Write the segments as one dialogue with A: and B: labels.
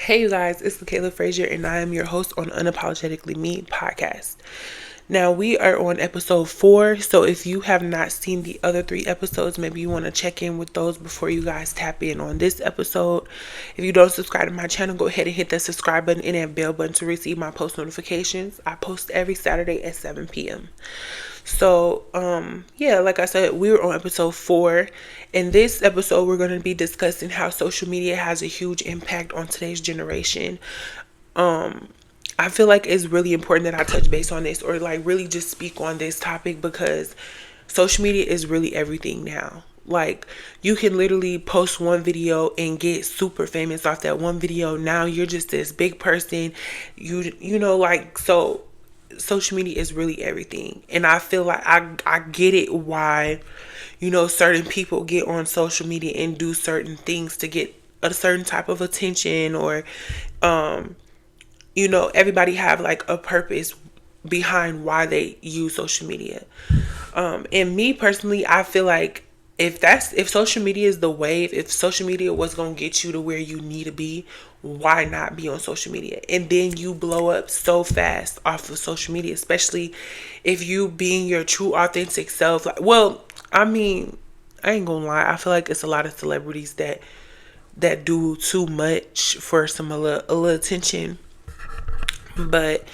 A: Hey you guys, it's Kayla Frazier and I am your host on Unapologetically Me podcast. Now we are on episode 4, so if you have not seen the other 3 episodes, maybe you want to check in with those before you guys tap in on this episode. If you don't subscribe to my channel, go ahead and hit that subscribe button and that bell button to receive my post notifications. I post every Saturday at 7 p.m. So, like I said, we were on episode 4. In this episode, we're going to be discussing how social media has a huge impact on today's generation. I feel like it's really important that I touch base on this or like really just speak on this topic because social media is really everything now. Like, you can literally post one video and get super famous off that one video. Now you're just this big person. So social media is really everything. And I feel like I get it why, certain people get on social media and do certain things to get a certain type of attention or, everybody have like a purpose behind why they use social media. And me personally, I feel like if social media is the wave, if social media was going to get you to where you need to be, why not be on social media? And then you blow up so fast off of social media, especially if you being your true authentic self. I ain't gonna lie. I feel like it's a lot of celebrities that do too much for a little attention, but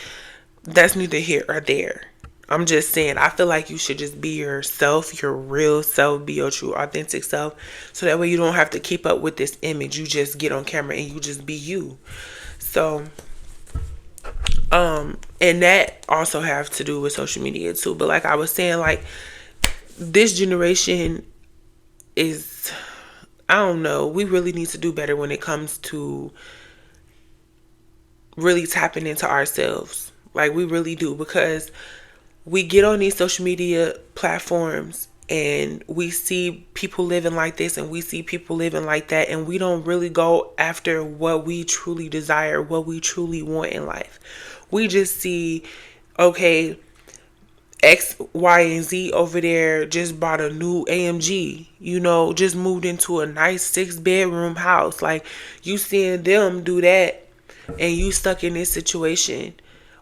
A: that's neither here or there. I'm just saying, I feel like you should just be yourself, your real self, be your true authentic self. So that way you don't have to keep up with this image. You just get on camera and you just be you. So, and that also have to do with social media too. But like I was saying, like this generation is, I don't know, we really need to do better when it comes to really tapping into ourselves. Like we really do, because we get on these social media platforms and we see people living like this and we see people living like that, and we don't really go after what we truly desire, what we truly want in life. We just see, okay, X, Y, and Z over there just bought a new AMG, just moved into a nice 6-bedroom house. Like, you seeing them do that and you stuck in this situation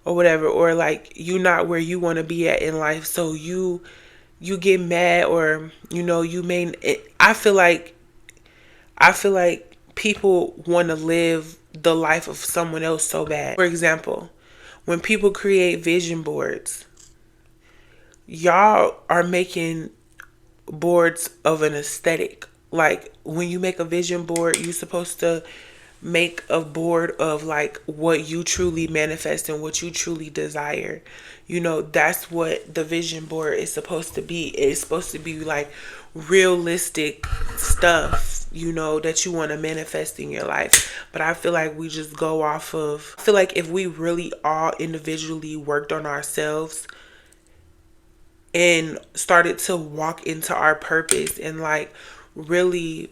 A: or whatever, or like you not where you want to be at in life, so you get mad, or you may, I feel like people want to live the life of someone else so bad. For example, when people create vision boards, y'all are making boards of an aesthetic. Like, when you make a vision board, you're supposed to make a board of like what you truly manifest and what you truly desire. That's what the vision board is supposed to be. It's supposed to be like realistic stuff, that you want to manifest in your life. But I feel like we just go off of, I feel like if we really all individually worked on ourselves and started to walk into our purpose and like really,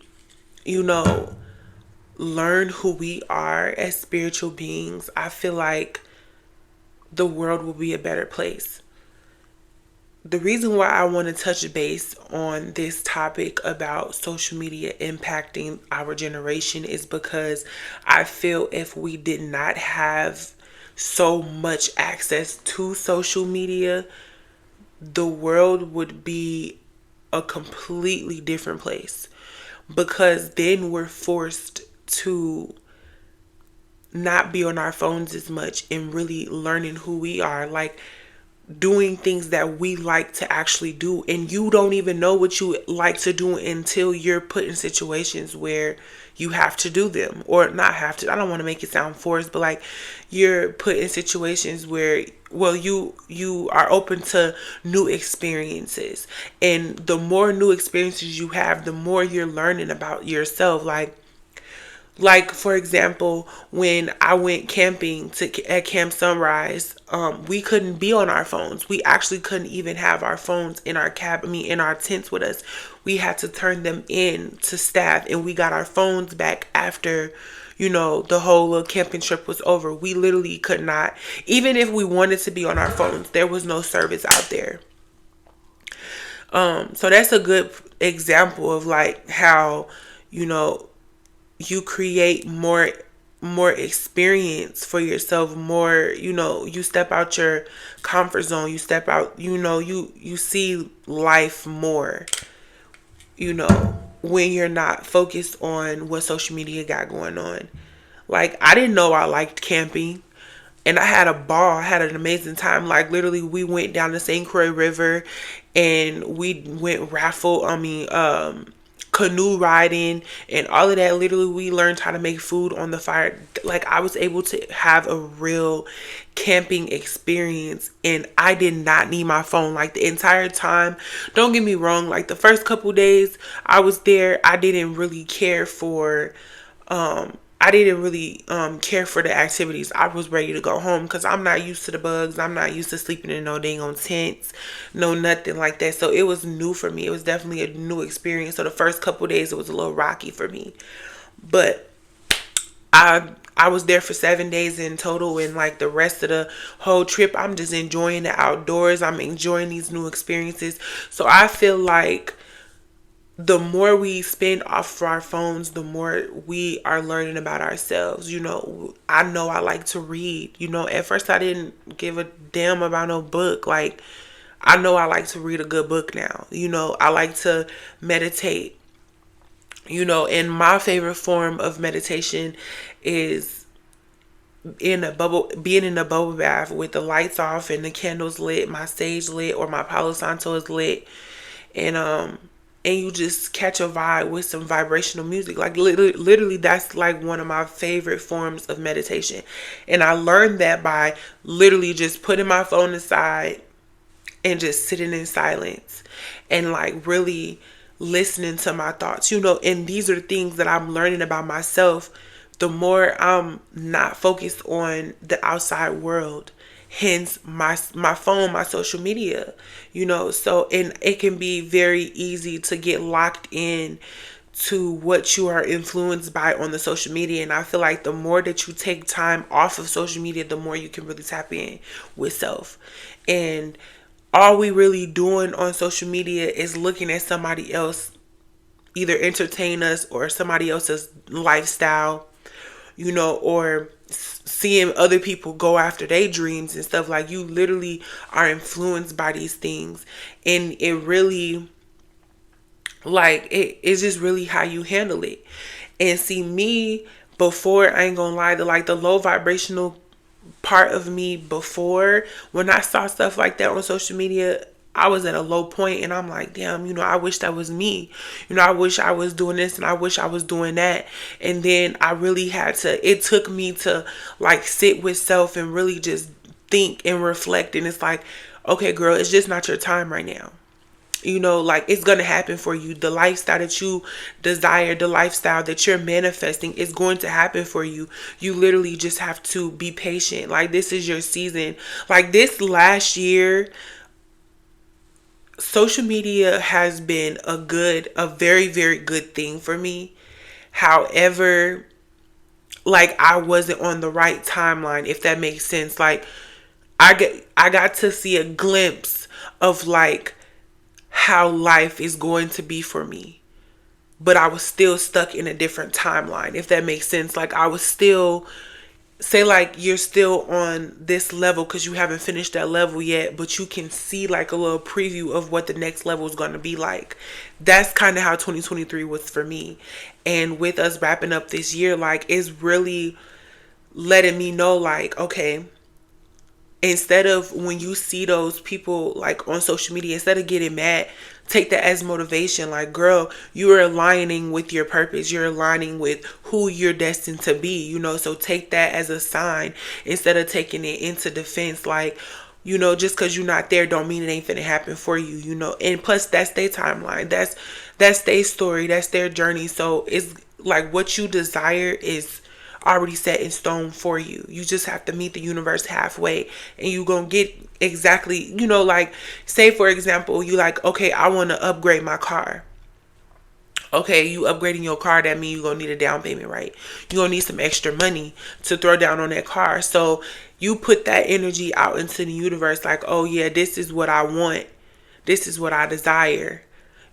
A: learn who we are as spiritual beings, I feel like the world will be a better place. The reason why I want to touch base on this topic about social media impacting our generation is because I feel if we did not have so much access to social media, the world would be a completely different place, because then we're forced to not be on our phones as much and really learning who we are, like doing things that we like to actually do. And you don't even know what you like to do until you're put in situations where you have to do them, or not have to. I don't want to make it sound forced, but like you're put in situations where, you are open to new experiences, and the more new experiences you have, the more you're learning about yourself. Like, for example, when I went camping at Camp Sunrise, we couldn't be on our phones. We actually couldn't even have our phones in our in our tents with us. We had to turn them in to staff, and we got our phones back after, the whole little camping trip was over. We literally could not, even if we wanted to be on our phones, there was no service out there. So that's a good example of like how, you create more more experience for yourself, more, you step out your comfort zone, you step out, you see life more, when you're not focused on what social media got going on. Like, I didn't know I liked camping, and I had a ball. I had an amazing time. Like, literally, we went down the St. Croix River, and we went canoe riding and all of that. Literally, we learned how to make food on the fire. Like, I was able to have a real camping experience, and I did not need my phone like the entire time. Don't get me wrong, like the first couple days I was there, I didn't really care for the activities. I was ready to go home because I'm not used to the bugs. I'm not used to sleeping in no dang on tents, no nothing like that. So it was new for me. It was definitely a new experience. So the first couple days it was a little rocky for me, but I was there for 7 days in total, and like the rest of the whole trip, I'm just enjoying the outdoors. I'm enjoying these new experiences. So I feel like the more we spend off of our phones, the more we are learning about ourselves. I know I like to read. At first I didn't give a damn about no book. Like, I know I like to read a good book now. I like to meditate. And my favorite form of meditation is being in a bubble bath with the lights off and the candles lit, my sage lit, or my Palo Santo is lit, and you just catch a vibe with some vibrational music. Like, literally, that's like one of my favorite forms of meditation. And I learned that by literally just putting my phone aside and just sitting in silence and like really listening to my thoughts, and these are the things that I'm learning about myself. The more I'm not focused on the outside world, hence my phone, my social media, so, and it can be very easy to get locked in to what you are influenced by on the social media. And I feel like the more that you take time off of social media, the more you can really tap in with self. And all we really doing on social media is looking at somebody else either entertain us or somebody else's lifestyle, or seeing other people go after their dreams and stuff. Like, you literally are influenced by these things, and it really, like, it's just really how you handle it. And see, me before, I ain't gonna lie, the low vibrational part of me before, when I saw stuff like that on social media, I was at a low point, and I'm like, damn, I wish that was me. I wish I was doing this, and I wish I was doing that. And then I really it took me to like sit with self and really just think and reflect. And it's like, okay, girl, it's just not your time right now. Like, it's going to happen for you. The lifestyle that you desire, the lifestyle that you're manifesting is going to happen for you. You literally just have to be patient. Like, this is your season. Like, this last year, social media has been a very, very good thing for me. However, like, I wasn't on the right timeline, if that makes sense. Like, I got to see a glimpse of like how life is going to be for me, but I was still stuck in a different timeline, if that makes sense. Like, I was still, say, like, you're still on this level because you haven't finished that level yet, but you can see like a little preview of what the next level is going to be like. That's kind of how 2023 was for me. And with us wrapping up this year, like, it's really letting me know, like, okay, instead of when you see those people like on social media, instead of getting mad, take that as motivation. Like, girl, you are aligning with your purpose. You're aligning with who you're destined to be, so take that as a sign instead of taking it into defense. Like, just because you're not there don't mean it ain't finna happen for you, and plus that's their timeline. That's their story. That's their journey. So it's like what you desire is already set in stone for you. You just have to meet the universe halfway, and you gonna get exactly, like, say for example, you like, okay, I want to upgrade my car. Okay, you upgrading your car, that means you're gonna need a down payment, right? You're gonna need some extra money to throw down on that car. So you put that energy out into the universe, like, oh yeah, this is what I want, this is what I desire,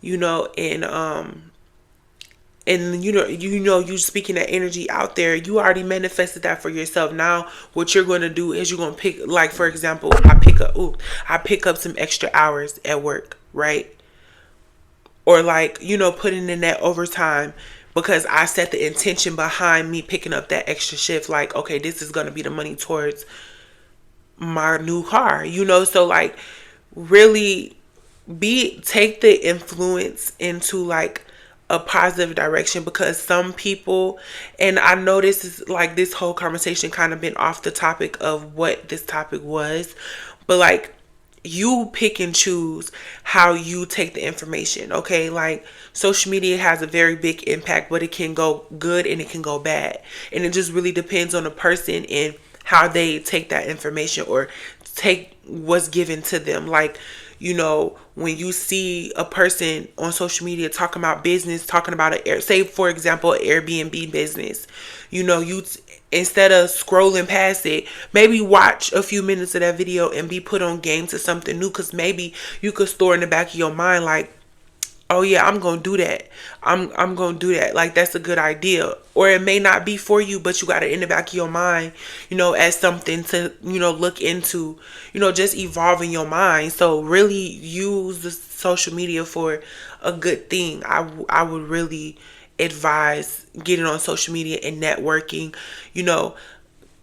A: and and you speaking that energy out there, you already manifested that for yourself. Now what you're going to do is you're going to pick, like, for example, I pick up some extra hours at work, right? Or like, putting in that overtime because I set the intention behind me picking up that extra shift. Like, okay, this is going to be the money towards my new car, so like, really take the influence into like a positive direction, because some people, and I know this is like, this whole conversation kind of been off the topic of what this topic was, but like, you pick and choose how you take the information, okay? Like, social media has a very big impact, but it can go good and it can go bad, and it just really depends on the person and how they take that information or take what's given to them. Like, when you see a person on social media talking about business, talking about say for example, an Airbnb business, you instead of scrolling past it, maybe watch a few minutes of that video and be put on game to something new, because maybe you could store in the back of your mind like, oh yeah, I'm gonna do that. I'm gonna do that. Like, that's a good idea. Or it may not be for you, but you got it in the back of your mind, as something to, look into, just evolving your mind. So really use the social media for a good thing. I would really advise getting on social media and networking.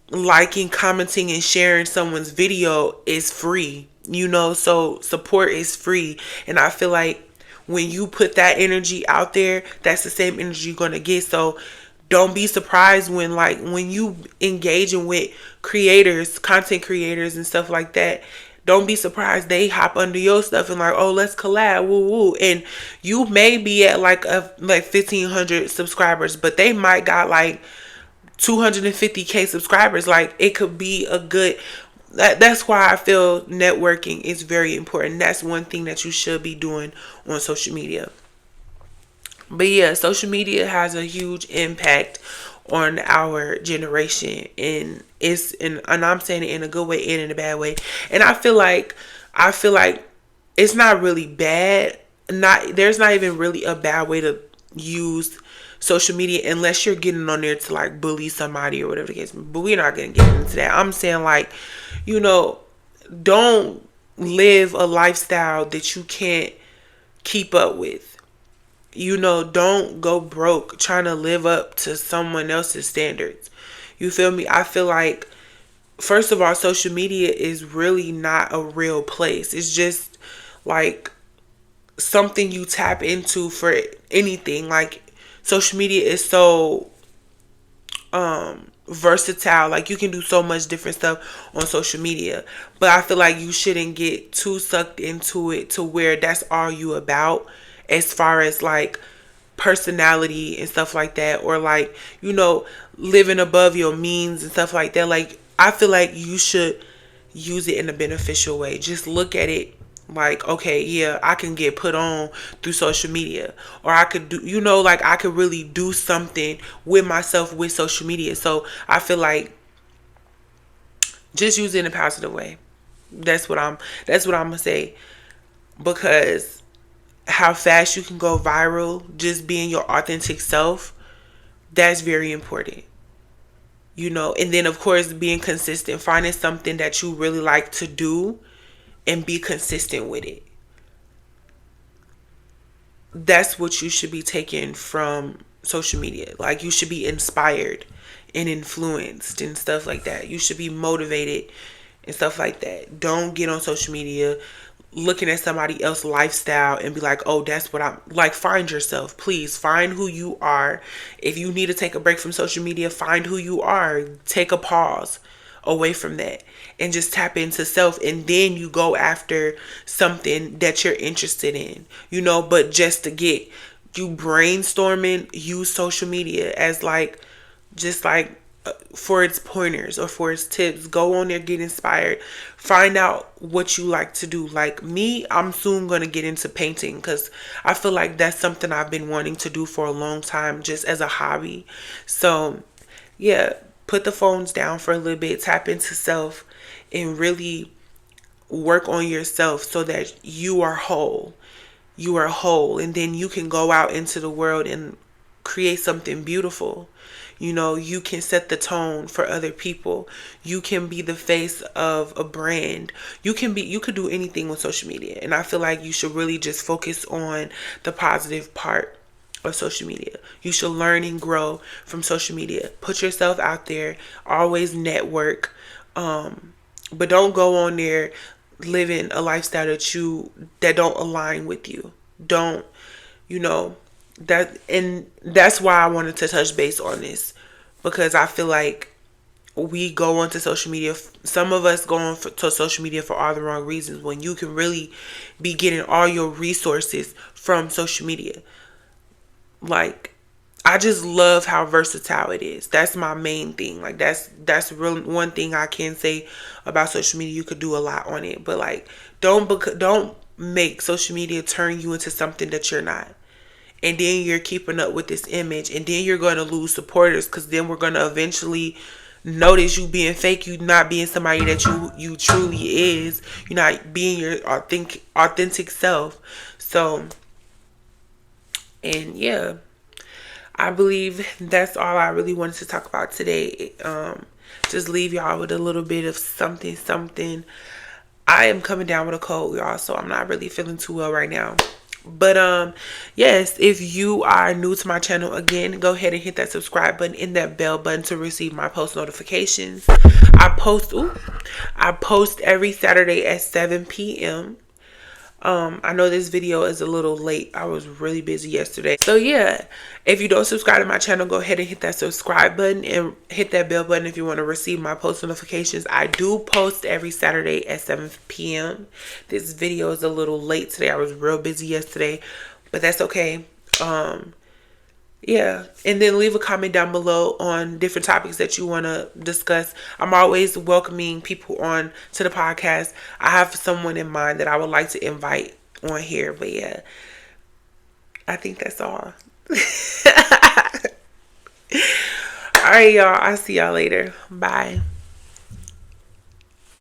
A: Liking, commenting, and sharing someone's video is free, so support is free. And I feel like when you put that energy out there, that's the same energy you're going to get. So don't be surprised when you engaging with creators, content creators and stuff like that. Don't be surprised they hop under your stuff and like, oh, let's collab, woo woo. And you may be at like 1,500 subscribers, but they might got like 250K subscribers. Like, it could be a good, that's why I feel networking is very important. That's one thing that you should be doing on social media. But yeah, social media has a huge impact on our generation, and and I'm saying it in a good way and in a bad way. And I feel like it's not really bad. There's not even really a bad way to use social media unless you're getting on there to like bully somebody or whatever the case. But we're not gonna get into that. I'm saying, like, don't live a lifestyle that you can't keep up with. Don't go broke trying to live up to someone else's standards. You feel me? I feel like, first of all, social media is really not a real place. It's just like something you tap into for anything. Like, social media is so versatile. Like, you can do so much different stuff on social media, but I feel like you shouldn't get too sucked into it to where that's all you about, as far as like personality and stuff like that, or like, living above your means and stuff like that. Like, I feel like you should use it in a beneficial way. Just look at it like, okay, yeah, I can get put on through social media, or I could do, like, I could really do something with myself with social media. So I feel like just use it in a positive way. That's what I'm gonna say, because how fast you can go viral just being your authentic self, that's very important. And then of course, being consistent, finding something that you really like to do and be consistent with it. That's what you should be taking from social media. Like, you should be inspired and influenced and stuff like that. You should be motivated and stuff like that. Don't get on social media looking at somebody else's lifestyle and be like, oh, that's what I'm like. Find yourself. Please find who you are. If you need to take a break from social media, find who you are. Take a pause away from that and just tap into self, and then you go after something that you're interested in, but just to get you brainstorming, use social media as like, just like, for its pointers or for its tips. Go on there, get inspired, find out what you like to do. Like me, I'm soon going to get into painting, because I feel like that's something I've been wanting to do for a long time, just as a hobby. So yeah, put the phones down for a little bit, tap into self, and really work on yourself so that you are whole. And then you can go out into the world and create something beautiful. You know, you can set the tone for other people. You can be the face of a brand. You could do anything with social media. And I feel like you should really just focus on the positive part of social media. You should learn and grow from social media. Put yourself out there. Always network. But don't go on there living a lifestyle that don't align with you. Don't, you know, that's why I wanted to touch base on this, because I feel like we go onto social media. Some of us go on to social media for all the wrong reasons, when you can really be getting all your resources from social media. Like, I just love how versatile it is. That's my main thing. Like, that's real one thing I can say about social media. You could do a lot on it, but like, don't make social media turn you into something that you're not. And then you're keeping up with this image, and then you're going to lose supporters, because then we're going to eventually notice you being fake. You not being somebody that you truly is. You're not being your authentic self. So, and yeah, I believe that's all I really wanted to talk about today. Just leave y'all with a little bit of something. I am coming down with a cold, y'all, so I'm not really feeling too well right now. But yes, if you are new to my channel, again, go ahead and hit that subscribe button and that bell button to receive my post notifications. I post every Saturday at 7 p.m. I know this video is a little late. I was really busy yesterday. So yeah, if you don't subscribe to my channel, go ahead and hit that subscribe button and hit that bell button if you want to receive my post notifications. I do post every Saturday at 7 p.m. This video is a little late today. I was real busy yesterday, but that's okay. Yeah, and then leave a comment down below on different topics that you want to discuss. I'm always welcoming people on to the podcast. I have someone in mind that I would like to invite on here, but yeah, I think that's all. All right, y'all. I'll see y'all later. Bye.